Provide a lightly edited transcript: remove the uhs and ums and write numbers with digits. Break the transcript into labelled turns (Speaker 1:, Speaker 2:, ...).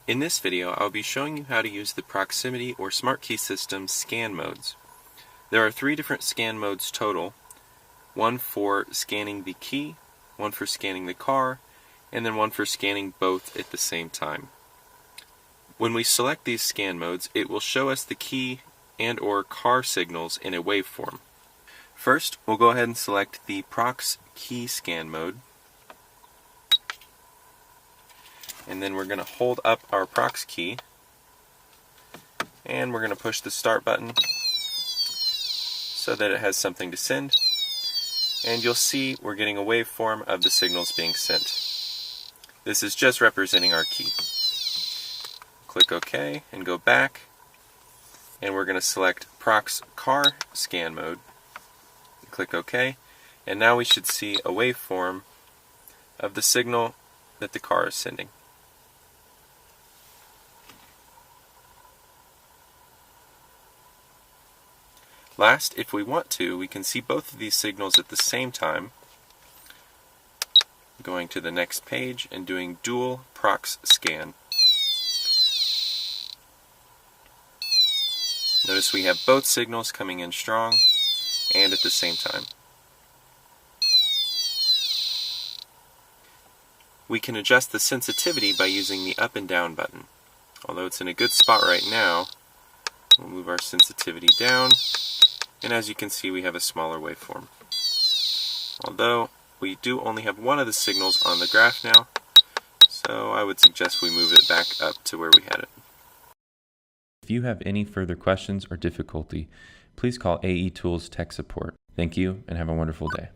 Speaker 1: In this video, I'll be showing you how to use the proximity or smart key system scan modes. There are 3 different scan modes total, one for scanning the key, one for scanning the car, and then one for scanning both at the same time. When we select these scan modes, it will show us the key and or car signals in a waveform. First, we'll go ahead and select the Prox key scan mode. And then we're going to hold up our Prox key, and we're going to push the start button so that it has something to send. And you'll see we're getting a waveform of the signals being sent. This is just representing our key. Click OK and go back, and we're going to select Prox car scan mode. Click OK, and now we should see a waveform of the signal that the car is sending. Last, if we want to, we can see both of these signals at the same time, going to the next page and doing dual Prox scan. Notice we have both signals coming in strong and at the same time. We can adjust the sensitivity by using the up and down button. Although it's in a good spot right now, we'll move our sensitivity down. And as you can see, we have a smaller waveform. Although we do only have one of the signals on the graph now, so I would suggest we move it back up to where we had it.
Speaker 2: If you have any further questions or difficulty, please call AE Tools Tech Support. Thank you and have a wonderful day.